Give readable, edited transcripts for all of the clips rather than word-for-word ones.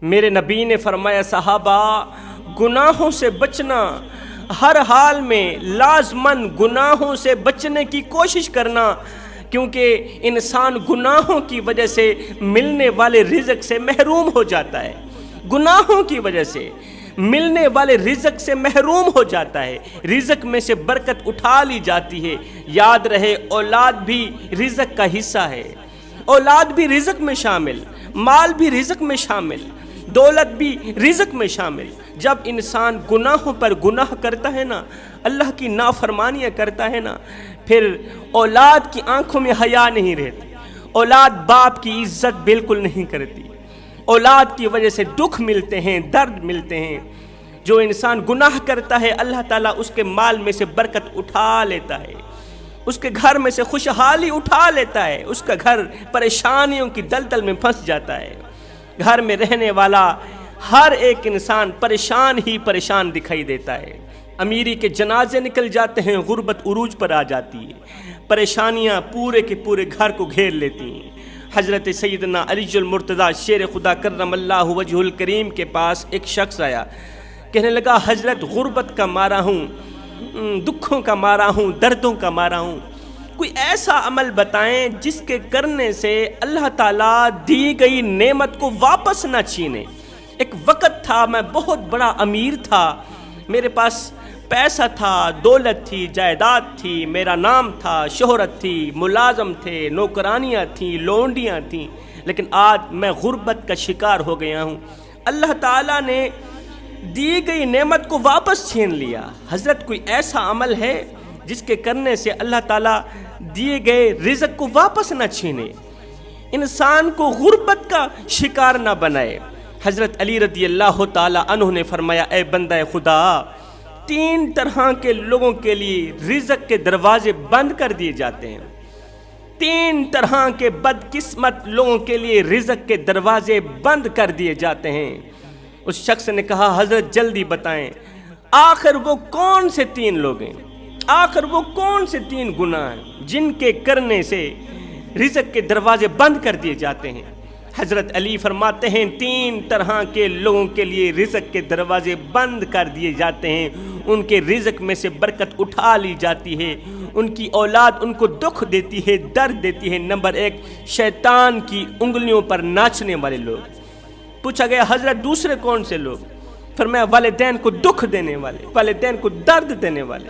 میرے نبی نے فرمایا صحابہ گناہوں سے بچنا، ہر حال میں لازماً گناہوں سے بچنے کی کوشش کرنا، کیونکہ انسان گناہوں کی وجہ سے ملنے والے رزق سے محروم ہو جاتا ہے، گناہوں کی وجہ سے ملنے والے رزق سے محروم ہو جاتا ہے، رزق میں سے برکت اٹھا لی جاتی ہے۔ یاد رہے اولاد بھی رزق کا حصہ ہے، اولاد بھی رزق میں شامل، مال بھی رزق میں شامل، دولت بھی رزق میں شامل۔ جب انسان گناہوں پر گناہ کرتا ہے نا، اللہ کی نافرمانیاں کرتا ہے نا، پھر اولاد کی آنکھوں میں حیا نہیں رہتی، اولاد باپ کی عزت بالکل نہیں کرتی، اولاد کی وجہ سے دکھ ملتے ہیں، درد ملتے ہیں۔ جو انسان گناہ کرتا ہے اللہ تعالیٰ اس کے مال میں سے برکت اٹھا لیتا ہے، اس کے گھر میں سے خوشحالی اٹھا لیتا ہے، اس کا گھر پریشانیوں کی دلدل میں پھنس جاتا ہے۔ گھر میں رہنے والا ہر ایک انسان پریشان ہی پریشان دکھائی دیتا ہے۔ امیری کے جنازے نکل جاتے ہیں، غربت عروج پر آ جاتی ہے، پریشانیاں پورے کے پورے گھر کو گھیر لیتی ہیں۔ حضرت سیدنا علی المرتضیٰ شیر خدا کرم اللہ وجہ الکریم کے پاس ایک شخص آیا، کہنے لگا حضرت غربت کا مارا ہوں، دکھوں کا مارا ہوں، دردوں کا مارا ہوں، کوئی ایسا عمل بتائیں جس کے کرنے سے اللہ تعالیٰ دی گئی نعمت کو واپس نہ چھینے۔ ایک وقت تھا میں بہت بڑا امیر تھا، میرے پاس پیسہ تھا، دولت تھی، جائیداد تھی، میرا نام تھا، شہرت تھی، ملازم تھے، نوکرانیاں تھیں، لونڈیاں تھیں، لیکن آج میں غربت کا شکار ہو گیا ہوں، اللہ تعالیٰ نے دی گئی نعمت کو واپس چھین لیا۔ حضرت کوئی ایسا عمل ہے جس کے کرنے سے اللہ تعالیٰ دیے گئے رزق کو واپس نہ چھینے، انسان کو غربت کا شکار نہ بنائے۔ حضرت علی رضی اللہ تعالیٰ عنہ نے فرمایا اے بندہ خدا، 3 طرح کے لوگوں کے لیے رزق کے دروازے بند کر دیے جاتے ہیں، 3 طرح کے بدقسمت لوگوں کے لیے رزق کے دروازے بند کر دیے جاتے ہیں۔ اس شخص نے کہا حضرت جلدی بتائیں، آخر وہ کون سے 3 لوگ ہیں، آخر وہ کون سے 3 گناہ ہیں جن کے کرنے سے رزق کے دروازے بند کر دیے جاتے ہیں؟ حضرت علی فرماتے ہیں 3 طرح کے لوگوں کے لیے رزق کے دروازے بند کر دیے جاتے ہیں، ان کے رزق میں سے برکت اٹھا لی جاتی ہے، ان کی اولاد ان کو دکھ دیتی ہے، درد دیتی ہے۔ نمبر 1 شیطان کی انگلیوں پر ناچنے والے لوگ۔ پوچھا گیا حضرت دوسرے کون سے لوگ؟ فرمایا والدین کو دکھ دینے والے، والدین کو درد دینے والے،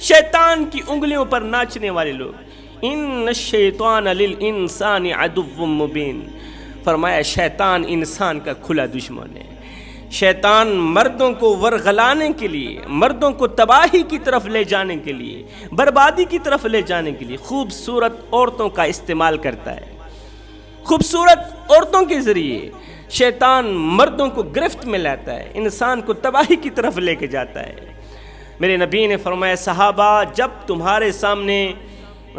شیطان کی انگلیوں پر ناچنے والے لوگ۔ ان الشیطان للانسان عدو مبین، فرمایا شیطان انسان کا کھلا دشمن ہے۔ شیطان مردوں کو ورغلانے کے لیے، مردوں کو تباہی کی طرف لے جانے کے لیے، بربادی کی طرف لے جانے کے لیے خوبصورت عورتوں کا استعمال کرتا ہے۔ خوبصورت عورتوں کے ذریعے شیطان مردوں کو گرفت میں لیتا ہے، انسان کو تباہی کی طرف لے کے جاتا ہے۔ میرے نبی نے فرمایا صحابہ جب تمہارے سامنے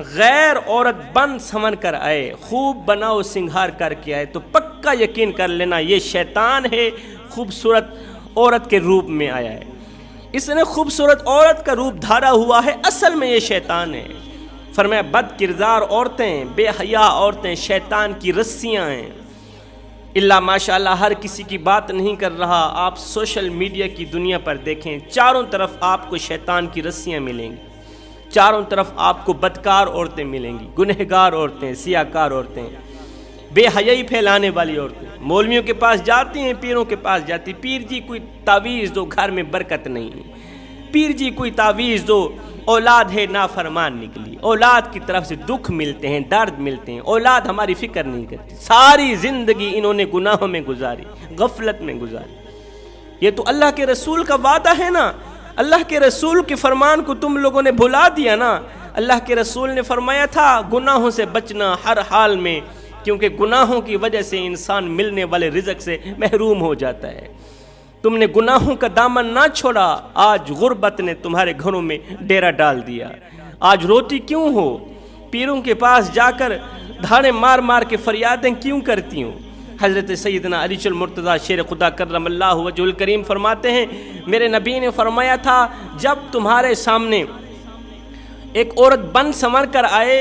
غیر عورت بن سنور کر آئے، خوب بناؤ سنگھار کر کے آئے، تو پکا یقین کر لینا یہ شیطان ہے، خوبصورت عورت کے روپ میں آیا ہے، اس نے خوبصورت عورت کا روپ دھارا ہوا ہے، اصل میں یہ شیطان ہے۔ فرمایا بد کردار عورتیں، بے حیا عورتیں شیطان کی رسیاں ہیں۔ اللہ ماشاءاللہ ہر کسی کی بات نہیں کر رہا، آپ سوشل میڈیا کی دنیا پر دیکھیں، چاروں طرف آپ کو شیطان کی رسیاں ملیں گی، چاروں طرف آپ کو بدکار عورتیں ملیں گی، گنہگار عورتیں، سیاہکار عورتیں، بے حیائی پھیلانے والی عورتیں، مولویوں کے پاس جاتی ہیں، پیروں کے پاس جاتی، پیر جی کوئی تعویذ دو، گھر میں برکت نہیں ہے، پیر جی کوئی تعویذ دو، اولاد ہے نافرمان نکلی، اولاد کی طرف سے دکھ ملتے ہیں، درد ملتے ہیں، اولاد ہماری فکر نہیں کرتی، ساری زندگی انہوں نے گناہوں میں گزاری، غفلت میں گزاری۔ یہ تو اللہ کے رسول کا وعدہ ہے نا، اللہ کے رسول کے فرمان کو تم لوگوں نے بھلا دیا نا۔ اللہ کے رسول نے فرمایا تھا گناہوں سے بچنا ہر حال میں، کیونکہ گناہوں کی وجہ سے انسان ملنے والے رزق سے محروم ہو جاتا ہے۔ تم نے گناہوں کا دامن نہ چھوڑا، آج غربت نے تمہارے گھروں میں ڈیرا ڈال دیا۔ آج روتی کیوں ہو؟ پیروں کے پاس جا کر دھاڑے مار مار کے فریادیں کیوں کرتی ہوں؟ حضرت سیدنا علی المرتضیٰ شیر خدا کرم اللہ وجہ الکریم فرماتے ہیں میرے نبی نے فرمایا تھا جب تمہارے سامنے ایک عورت بن سنور کر آئے،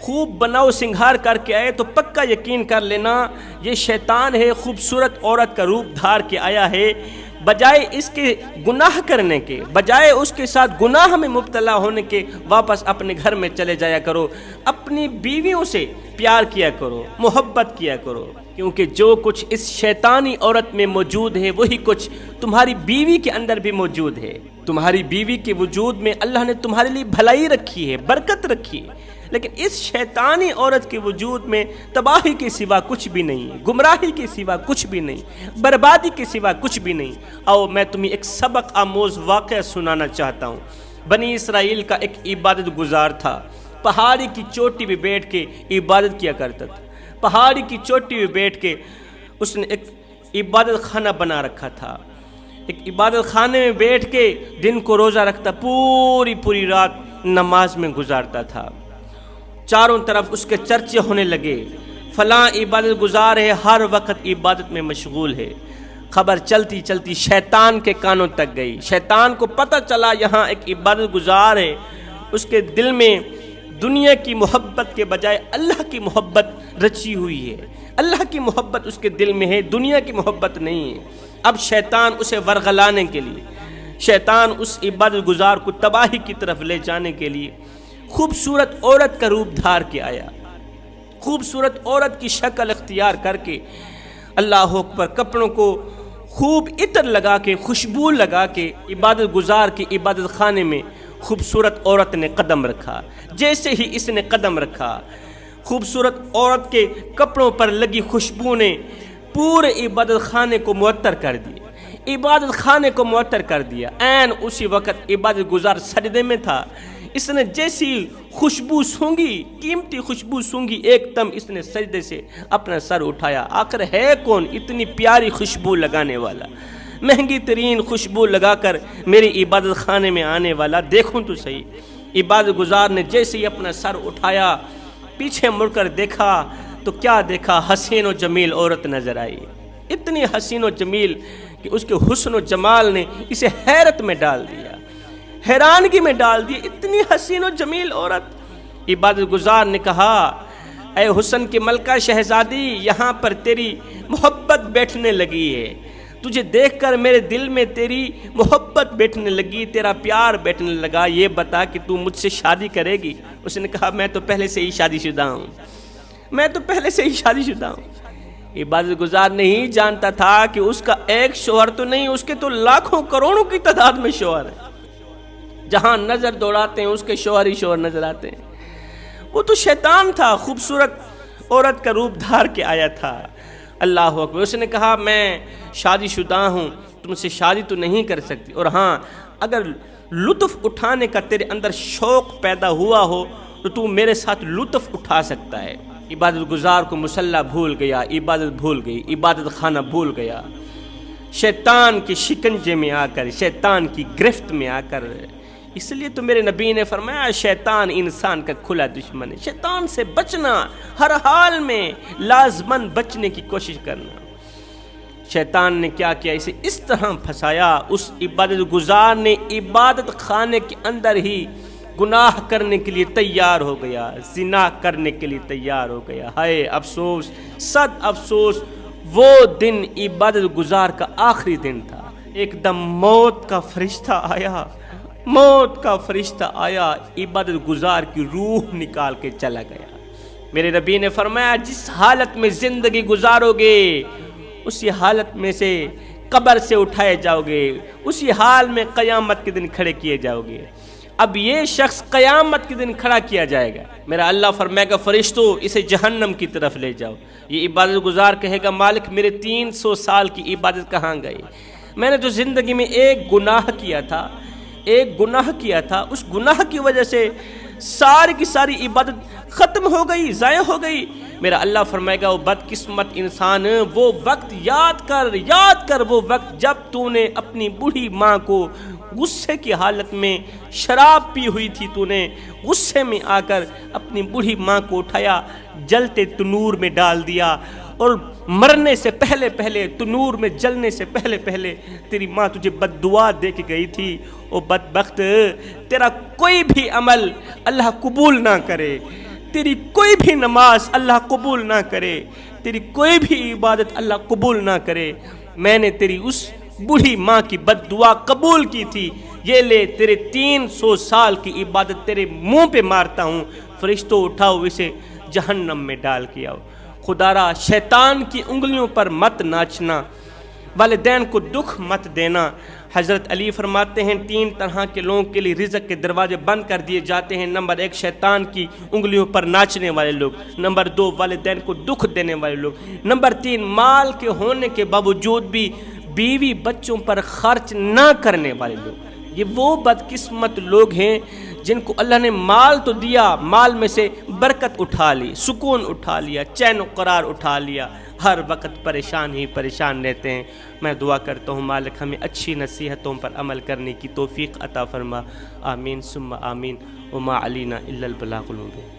خوب بناؤ سنگھار کر کے آئے تو پکا یقین کر لینا یہ شیطان ہے، خوبصورت عورت کا روپ دھار کے آیا ہے۔ بجائے اس کے گناہ کرنے کے، بجائے اس کے ساتھ گناہ میں مبتلا ہونے کے، واپس اپنے گھر میں چلے جایا کرو، اپنی بیویوں سے پیار کیا کرو، محبت کیا کرو، کیونکہ جو کچھ اس شیطانی عورت میں موجود ہے وہی کچھ تمہاری بیوی کے اندر بھی موجود ہے۔ تمہاری بیوی کے وجود میں اللہ نے تمہارے لیے بھلائی رکھی ہے، برکت رکھی ہے، لیکن اس شیطانی عورت کے وجود میں تباہی کے سوا کچھ بھی نہیں، گمراہی کے سوا کچھ بھی نہیں، بربادی کے سوا کچھ بھی نہیں۔ آؤ میں تمہیں ایک سبق آموز واقعہ سنانا چاہتا ہوں۔ بنی اسرائیل کا ایک عبادت گزار تھا، پہاڑی کی چوٹی پہ بیٹھ کے عبادت کیا کرتا تھا۔ پہاڑی کی چوٹی پہ بیٹھ کے اس نے ایک عبادت خانہ بنا رکھا تھا۔ ایک عبادت خانے میں بیٹھ کے دن کو روزہ رکھتا، پوری رات نماز میں گزارتا تھا۔ چاروں طرف اس کے چرچے ہونے لگے، فلاں عبادت گزار ہے، ہر وقت عبادت میں مشغول ہے۔ خبر چلتی چلتی شیطان کے کانوں تک گئی۔ شیطان کو پتہ چلا یہاں ایک عبادت گزار ہے، اس کے دل میں دنیا کی محبت کے بجائے اللہ کی محبت رچی ہوئی ہے، اللہ کی محبت اس کے دل میں ہے، دنیا کی محبت نہیں ہے۔ اب شیطان اسے ورغلانے کے لیے، شیطان اس عبادت گزار کو تباہی کی طرف لے جانے کے لیے خوبصورت عورت کا روپ دھار کے آیا، خوبصورت عورت کی شکل اختیار کر کے، اللہ اکبر، کپڑوں کو خوب عطر لگا کے، خوشبو لگا کے عبادت گزار کی عبادت خانے میں خوبصورت عورت نے قدم رکھا۔ جیسے ہی اس نے قدم رکھا، خوبصورت عورت کے کپڑوں پر لگی خوشبو نے پورے عبادت خانے کو معطر کر دیا، عبادت خانے کو معطر کر دیا۔ عین اسی وقت عبادت گزار سجدے میں تھا، اس نے جیسی خوشبو سونگی، قیمتی خوشبو سونگی، ایک دم اس نے سجدے سے اپنا سر اٹھایا۔ آخر ہے کون اتنی پیاری خوشبو لگانے والا، مہنگی ترین خوشبو لگا کر میری عبادت خانے میں آنے والا؟ دیکھوں تو صحیح۔ عبادت گزار نے جیسے ہی اپنا سر اٹھایا، پیچھے مڑ کر دیکھا تو کیا دیکھا؟ حسین و جمیل عورت نظر آئی، اتنی حسین و جمیل کہ اس کے حسن و جمال نے اسے حیرت میں ڈال دیا، حیرانگی میں ڈال دیا۔ اتنی حسین و جمیل عورت۔ عبادت گزار نے کہا، اے حسن کی ملکہ شہزادی، یہاں پر تیری محبت بیٹھنے لگی ہے، تجھے دیکھ کر میرے دل میں تیری محبت بیٹھنے لگی، تیرا پیار بیٹھنے لگا، یہ بتا کہ تو مجھ سے شادی کرے گی؟ اس نے کہا، میں تو پہلے سے ہی شادی شدہ ہوں، میں تو پہلے سے ہی شادی شدہ ہوں۔ عبادت گزار نہیں جانتا تھا کہ اس کا ایک شوہر تو نہیں، اس کے تو لاکھوں کروڑوں کی تعداد میں شوہر ہے، جہاں نظر دوڑاتے ہیں اس کے شوہر ہی شوہر نظر آتے ہیں۔ وہ تو شیطان تھا، خوبصورت عورت کا روپ دھار کے آیا تھا۔ اللہ اکبر۔ اس نے کہا، میں شادی شدہ ہوں، تم سے شادی تو نہیں کر سکتی، اور ہاں اگر لطف اٹھانے کا تیرے اندر شوق پیدا ہوا ہو تو تو میرے ساتھ لطف اٹھا سکتا ہے۔ عبادت گزار کو مصلی بھول گیا، عبادت بھول گئی، عبادت خانہ بھول گیا، شیطان کے شکنجے میں آ کر، شیطان کی گرفت میں آ کر۔ اس لیے تو میرے نبی نے فرمایا، شیطان انسان کا کھلا دشمن ہے۔ شیطان سے بچنا، ہر حال میں لازماً بچنے کی کوشش کرنا۔ شیطان نے کیا کیا؟ اسے اس طرح پھنسایا، اس عبادت گزار نے عبادت خانے کے اندر ہی گناہ کرنے کے لیے تیار ہو گیا، زنا کرنے کے لیے تیار ہو گیا۔ ہائے افسوس، صد افسوس، وہ دن عبادت گزار کا آخری دن تھا۔ ایک دم موت کا فرشتہ آیا، موت کا فرشتہ آیا، عبادت گزار کی روح نکال کے چلا گیا۔ میرے نبی نے فرمایا، جس حالت میں زندگی گزارو گے اسی حالت میں سے قبر سے اٹھائے جاؤ گے، اسی حال میں قیامت کے دن کھڑے کیے جاؤ گے۔ اب یہ شخص قیامت کے دن کھڑا کیا جائے گا، میرا اللہ فرمائے گا، فرشتوں اسے جہنم کی طرف لے جاؤ۔ یہ عبادت گزار کہے گا، مالک میرے 300 سال کی عبادت کہاں گئی؟ میں نے تو زندگی میں ایک گناہ کیا تھا، ایک گناہ کیا تھا، اس گناہ کی وجہ سے ساری کی ساری عبادت ختم ہو گئی، ضائع ہو گئی۔ میرا اللہ فرمائے گا، وہ بدقسمت انسان، وہ وقت یاد کر وہ وقت جب تو نے اپنی بوڑھی ماں کو غصے کی حالت میں شراب پی ہوئی تھی، تو نے غصے میں آ کر اپنی بوڑھی ماں کو اٹھایا، جلتے تنور میں ڈال دیا، اور مرنے سے پہلے تنور میں جلنے سے پہلے تیری ماں تجھے بد دعا دے کے گئی تھی۔ او بدبخت، تیرا کوئی بھی عمل اللہ قبول نہ کرے، تیری کوئی بھی نماز اللہ قبول نہ کرے، تیری کوئی بھی عبادت اللہ قبول نہ کرے۔ میں نے تیری اس بوڑھی ماں کی بد دعا قبول کی تھی، یہ لے تیرے 300 سال کی عبادت تیرے منہ پہ مارتا ہوں، فرشتوں اٹھاؤ اسے جہنم میں ڈال کے آؤ۔ خدا را شیطان کی انگلیوں پر مت ناچنا، والدین کو دکھ مت دینا۔ حضرت علی فرماتے ہیں 3 طرح کے لوگوں کے لیے رزق کے دروازے بند کر دیے جاتے ہیں۔ نمبر 1 شیطان کی انگلیوں پر ناچنے والے لوگ، نمبر 2 والدین کو دکھ دینے والے لوگ، نمبر 3 مال کے ہونے کے باوجود بھی بیوی بچوں پر خرچ نہ کرنے والے لوگ۔ یہ وہ بدقسمت لوگ ہیں جن کو اللہ نے مال تو دیا، مال میں سے برکت اٹھا لی، سکون اٹھا لیا، چین و قرار اٹھا لیا، ہر وقت پریشان ہی پریشان رہتے ہیں۔ میں دعا کرتا ہوں مالک ہمیں اچھی نصیحتوں پر عمل کرنے کی توفیق عطا فرما، آمین ثم آمین، وما علینا الا البلاغ المبین۔